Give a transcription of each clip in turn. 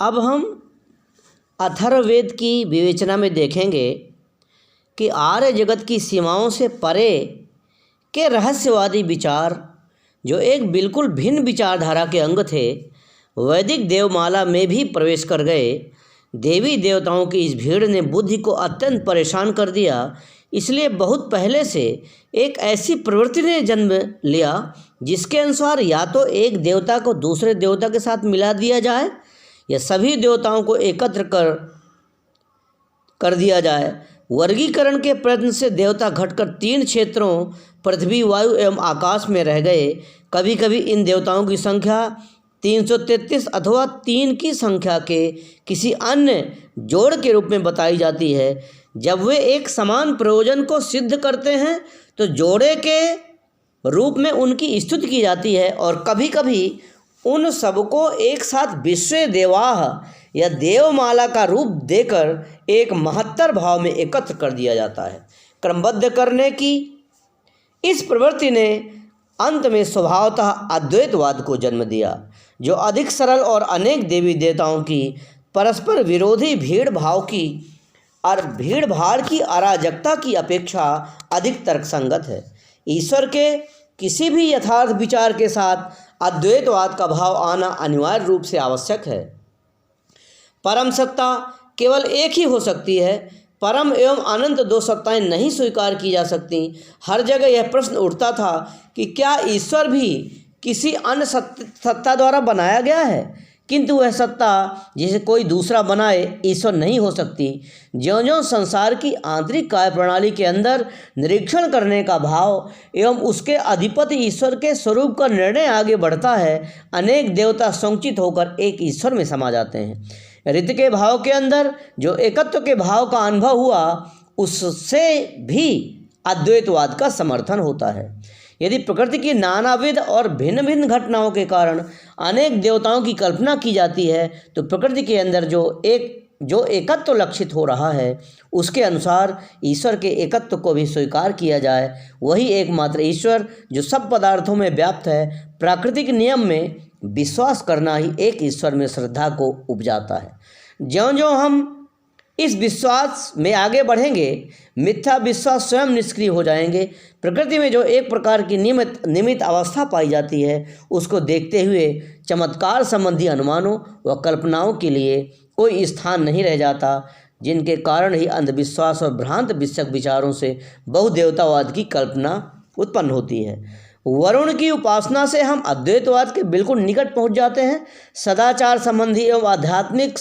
अब हम अथर्ववेद की विवेचना में देखेंगे कि आर्य जगत की सीमाओं से परे के रहस्यवादी विचार, जो एक बिल्कुल भिन्न विचारधारा के अंग थे, वैदिक देवमाला में भी प्रवेश कर गए। देवी देवताओं की इस भीड़ ने बुद्धि को अत्यंत परेशान कर दिया। इसलिए बहुत पहले से एक ऐसी प्रवृत्ति ने जन्म लिया जिसके अनुसार या तो एक देवता को दूसरे देवता के साथ मिला दिया जाए या सभी देवताओं को एकत्र कर दिया जाए। वर्गीकरण के प्रयत्न से देवता घटकर 3 क्षेत्रों पृथ्वी, वायु एवं आकाश में रह गए। कभी कभी इन देवताओं की संख्या 333 अथवा 3 की संख्या के किसी अन्य जोड़ के रूप में बताई जाती है। जब वे एक समान प्रयोजन को सिद्ध करते हैं तो जोड़े के रूप में उनकी स्तुति की जाती है, और कभी कभी उन सबको एक साथ विश्व देवाह या देवमाला का रूप देकर एक महत्तर भाव में एकत्र कर दिया जाता है। क्रमबद्ध करने की इस प्रवृत्ति ने अंत में स्वभावतः अद्वैतवाद को जन्म दिया, जो अधिक सरल और अनेक देवी देवताओं की परस्पर विरोधी भीड़ भाड़ की अराजकता की अपेक्षा अधिक तर्कसंगत है। ईश्वर के किसी भी यथार्थ विचार के साथ अद्वैतवाद का भाव आना अनिवार्य रूप से आवश्यक है। परम सत्ता केवल एक ही हो सकती है। परम एवं अनंत 2 सत्ताएं नहीं स्वीकार की जा सकती। हर जगह यह प्रश्न उठता था कि क्या ईश्वर भी किसी अन्य सत्ता द्वारा बनाया गया है, किंतु वह सत्ता जिसे कोई दूसरा बनाए ईश्वर नहीं हो सकती। ज्यों-ज्यों संसार की आंतरिक कार्य प्रणाली के अंदर निरीक्षण करने का भाव एवं उसके अधिपति ईश्वर के स्वरूप का निर्णय आगे बढ़ता है, अनेक देवता संकुचित होकर एक ईश्वर में समा जाते हैं। ऋत के भाव के अंदर जो एकत्व के भाव का अनुभव हुआ, उससे भी अद्वैतवाद का समर्थन होता है। यदि प्रकृति की नानाविध और भिन्न भिन्न घटनाओं के कारण अनेक देवताओं की कल्पना की जाती है, तो प्रकृति के अंदर जो एकत्व लक्षित हो रहा है, उसके अनुसार ईश्वर के एकत्व को भी स्वीकार किया जाए। वही एकमात्र ईश्वर जो सब पदार्थों में व्याप्त है। प्राकृतिक नियम में विश्वास करना ही एक ईश्वर में श्रद्धा को उपजाता है। ज्यों-ज्यों हम इस विश्वास में आगे बढ़ेंगे, मिथ्या विश्वास स्वयं निष्क्रिय हो जाएंगे। प्रकृति में जो एक प्रकार की निमित्त अवस्था पाई जाती है, उसको देखते हुए चमत्कार संबंधी अनुमानों व कल्पनाओं के लिए कोई स्थान नहीं रह जाता, जिनके कारण ही अंधविश्वास और भ्रांत विचारों से बहुदेवतावाद की कल्पना उत्पन्न होती है। वरुण की उपासना से हम अद्वैतवाद के बिल्कुल निकट पहुँच जाते हैं। सदाचार संबंधी एवं आध्यात्मिक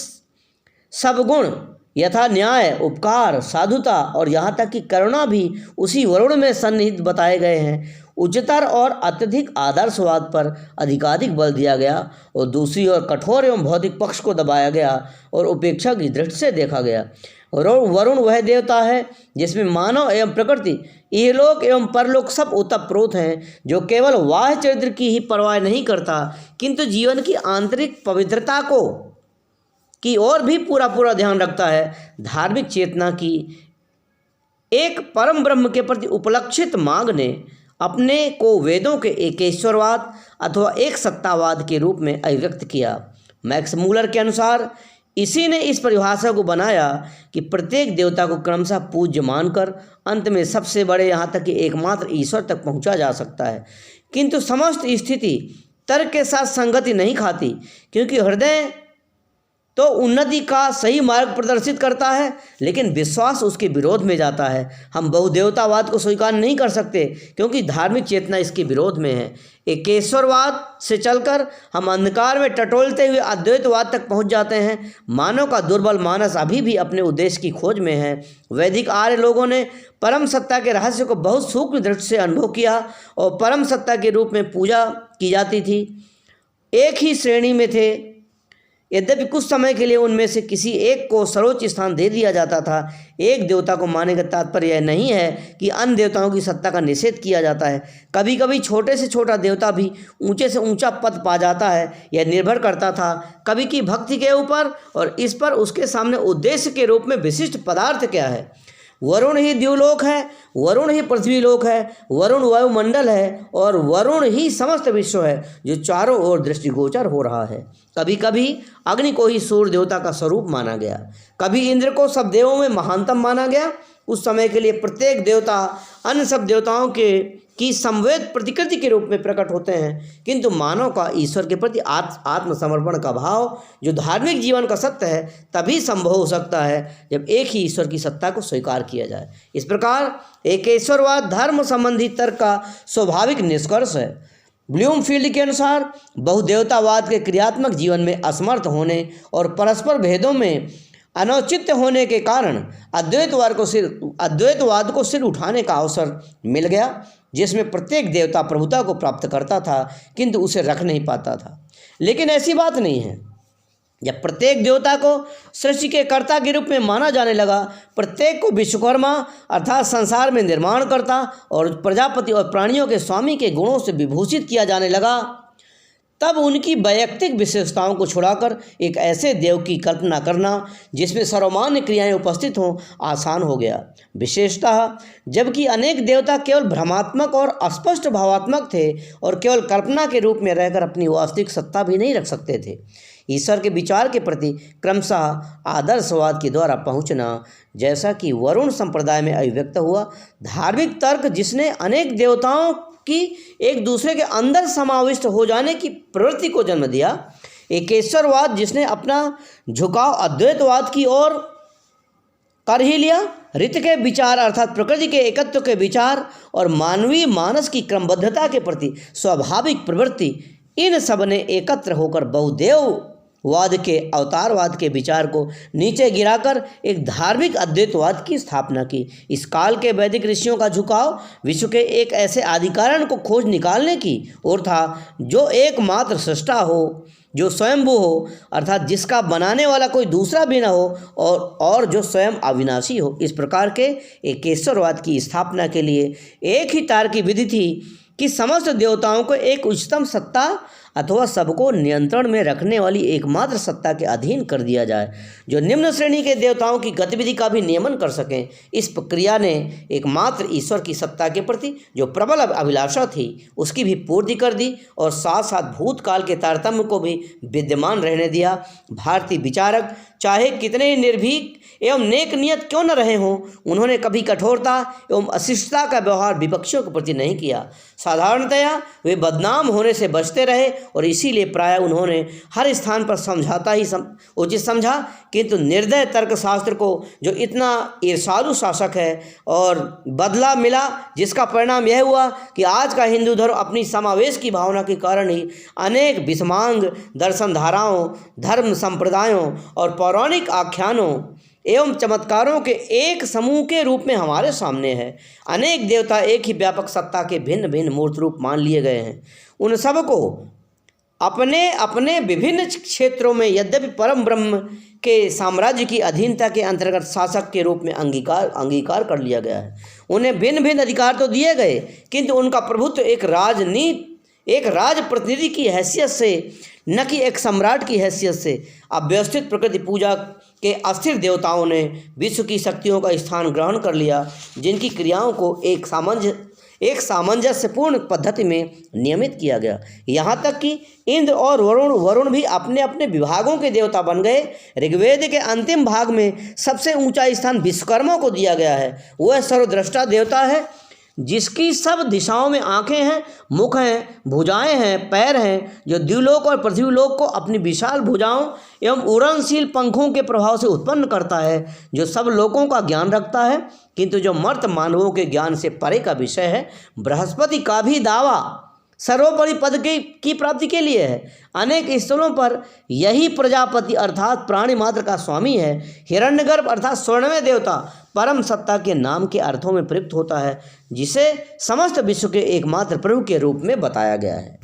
सब गुण यथा न्याय, उपकार, साधुता और यहाँ तक कि करुणा भी उसी वरुण में सन्निहित बताए गए हैं। उच्चतर और अत्यधिक आदर्शवाद पर अधिकाधिक बल दिया गया और दूसरी ओर कठोर एवं भौतिक पक्ष को दबाया गया और उपेक्षा की दृष्टि से देखा गया। वरुण वह देवता है जिसमें मानव एवं प्रकृति, इहलोक एवं परलोक सब ओतप्रोत हैं, जो केवल बाह्य चरित्र की ही परवाह नहीं करता, किंतु जीवन की आंतरिक पवित्रता की ओर भी पूरा ध्यान रखता है। धार्मिक चेतना की एक परम ब्रह्म के प्रति उपलक्षित मांग ने अपने को वेदों के एकेश्वरवाद अथवा एक सत्तावाद के रूप में अभिव्यक्त किया। मैक्स मूलर के अनुसार इसी ने इस परिभाषा को बनाया कि प्रत्येक देवता को क्रमशः पूज्य मानकर अंत में सबसे बड़े यहाँ तक कि एकमात्र ईश्वर तक पहुँचा जा सकता है। किंतु समस्त स्थिति तर्क के साथ संगति नहीं खाती, क्योंकि हृदय तो उन्नति का सही मार्ग प्रदर्शित करता है, लेकिन विश्वास उसके विरोध में जाता है। हम बहुदेवतावाद को स्वीकार नहीं कर सकते, क्योंकि धार्मिक चेतना इसके विरोध में है। एकेश्वरवाद से चलकर हम अंधकार में टटोलते हुए अद्वैतवाद तक पहुंच जाते हैं। मानव का दुर्बल मानस अभी भी अपने उद्देश्य की खोज में है। वैदिक आर्य लोगों ने परम सत्ता के रहस्य को बहुत सूक्ष्म दृष्टि से अनुभव किया और परम सत्ता के रूप में पूजा की जाती थी। एक ही श्रेणी में थे, यद्यपि कुछ समय के लिए उनमें से किसी एक को सर्वोच्च स्थान दे दिया जाता था। एक देवता को मानने का तात्पर्य यह नहीं है कि अन्य देवताओं की सत्ता का निषेध किया जाता है। कभी कभी छोटे से छोटा देवता भी ऊंचे से ऊंचा पद पा जाता है। यह निर्भर करता था कभी की भक्ति के ऊपर और इस पर उसके सामने उद्देश्य के रूप में विशिष्ट पदार्थ क्या है। वरुण ही द्युलोक है, वरुण ही पृथ्वीलोक है, वरुण वायुमंडल है और वरुण ही समस्त विश्व है जो चारों ओर दृष्टिगोचर हो रहा है। कभी कभी अग्नि को ही सूर्य देवता का स्वरूप माना गया, कभी इंद्र को सब देवों में महानतम माना गया। उस समय के लिए प्रत्येक देवता अन्य सब देवताओं की संवेद प्रतिकृति के रूप में प्रकट होते हैं, किंतु मानव का ईश्वर के प्रति आत्मसमर्पण का भाव जो धार्मिक जीवन का सत्य है तभी संभव हो सकता है जब एक ही ईश्वर की सत्ता को स्वीकार किया जाए। इस प्रकार एकेश्वरवाद धर्म संबंधी तर्क का स्वाभाविक निष्कर्ष है। ब्लूमफील्ड के अनुसार बहुदेवतावाद के क्रियात्मक जीवन में असमर्थ होने और परस्पर भेदों में अनौचित्य होने के कारण अद्वैतवाद को सिर उठाने का अवसर मिल गया, जिसमें प्रत्येक देवता प्रभुता को प्राप्त करता था किंतु उसे रख नहीं पाता था। लेकिन ऐसी बात नहीं है। जब प्रत्येक देवता को सृष्टि के कर्ता के रूप में माना जाने लगा, प्रत्येक को विश्वकर्मा अर्थात संसार में निर्माण करता और प्रजापति और प्राणियों के स्वामी के गुणों से विभूषित किया जाने लगा, तब उनकी वैयक्तिक विशेषताओं को छुड़ाकर एक ऐसे देव की कल्पना करना जिसमें सर्वमान्य क्रियाएं उपस्थित हों आसान हो गया। विशेषतः जबकि अनेक देवता केवल भ्रमात्मक और अस्पष्ट भावात्मक थे और केवल कल्पना के रूप में रहकर अपनी वास्तविक सत्ता भी नहीं रख सकते थे। ईश्वर के विचार के प्रति क्रमशः आदर्शवाद के द्वारा पहुँचना, जैसा कि वरुण संप्रदाय में अभिव्यक्त हुआ, धार्मिक तर्क जिसने अनेक देवताओं की एक दूसरे के अंदर समाविष्ट हो जाने की प्रवृत्ति को जन्म दिया, एकेश्वरवाद जिसने अपना झुकाव अद्वैतवाद की ओर कर ही लिया, ऋत के विचार अर्थात प्रकृति के एकत्व के विचार और मानवीय मानस की क्रमबद्धता के प्रति स्वाभाविक प्रवृत्ति, इन सब ने एकत्र होकर बहुदेववाद के अवतारवाद के विचार को नीचे गिराकर एक धार्मिक अद्वैतवाद की स्थापना की। इस काल के वैदिक ऋषियों का झुकाव विश्व के एक ऐसे आदिकारण को खोज निकालने की ओर था जो एकमात्र सृष्टा हो, जो स्वयंभू हो अर्थात जिसका बनाने वाला कोई दूसरा भी न हो और जो स्वयं अविनाशी हो। इस प्रकार के एकेश्वरवाद की स्थापना के लिए एक ही तार्किक विधि थी कि समस्त देवताओं को एक उच्चतम सत्ता अथवा सबको नियंत्रण में रखने वाली एकमात्र सत्ता के अधीन कर दिया जाए, जो निम्न श्रेणी के देवताओं की गतिविधि का भी नियमन कर सकें। इस प्रक्रिया ने एकमात्र ईश्वर की सत्ता के प्रति जो प्रबल अभिलाषा थी उसकी भी पूर्ति कर दी और साथ साथ भूतकाल के तारतम्य को भी विद्यमान रहने दिया। भारतीय विचारक चाहे कितने ही निर्भीक एवं नेक नियत क्यों न रहे हों, उन्होंने कभी कठोरता एवं अशिष्टता का व्यवहार विपक्षियों के प्रति नहीं किया। साधारणतया वे बदनाम होने से बचते रहे और इसीलिए प्रायः उन्होंने हर स्थान पर समझाता ही उचित समझा, किंतु निर्दय तर्कशास्त्र को जो इतना ईर्षालु शासक है और बदला मिला, जिसका परिणाम यह हुआ कि आज का हिंदू धर्म अपनी समावेश की भावना के कारण ही अनेक विषमांग दर्शन धाराओं, धर्म संप्रदायों और पौराणिक आख्यानों एवं चमत्कारों के एक समूह के रूप में हमारे सामने है। अनेक देवता एक ही व्यापक सत्ता के भिन्न भिन्न मूर्त रूप मान लिए गए हैं। उन सब को अपने अपने विभिन्न क्षेत्रों में यद्यपि परम ब्रह्म के साम्राज्य की अधीनता के अंतर्गत शासक के रूप में अंगीकार कर लिया गया है। उन्हें भिन्न भिन्न अधिकार तो दिए गए, किंतु उनका प्रभुत्व एक राज प्रतिनिधि की हैसियत से, न कि एक सम्राट की हैसियत से। अव्यवस्थित प्रकृति पूजा के अस्थिर देवताओं ने विश्व की शक्तियों का स्थान ग्रहण कर लिया, जिनकी क्रियाओं को एक सामंजस्यपूर्ण पद्धति में नियमित किया गया। यहाँ तक कि इंद्र और वरुण भी अपने अपने विभागों के देवता बन गए। ऋग्वेद के अंतिम भाग में सबसे ऊंचा स्थान विश्वकर्मा को दिया गया है। वह सर्वद्रष्टा देवता है, जिसकी सब दिशाओं में आंखें हैं, मुख हैं, भुजाएं हैं, पैर हैं, जो द्युलोक और पृथ्वीलोक को अपनी विशाल भुजाओं एवं उड़नशील पंखों के प्रभाव से उत्पन्न करता है, जो सब लोगों का ज्ञान रखता है, किंतु जो मर्त मानवों के ज्ञान से परे का विषय है। बृहस्पति का भी दावा सर्वोपरि पद की प्राप्ति के लिए है। अनेक स्थलों पर यही प्रजापति अर्थात प्राणी मात्र का स्वामी है। हिरण्यगर्भ अर्थात स्वर्णमय देवता परम सत्ता के नाम के अर्थों में प्रयुक्त होता है, जिसे समस्त विश्व के एकमात्र प्रभु के रूप में बताया गया है।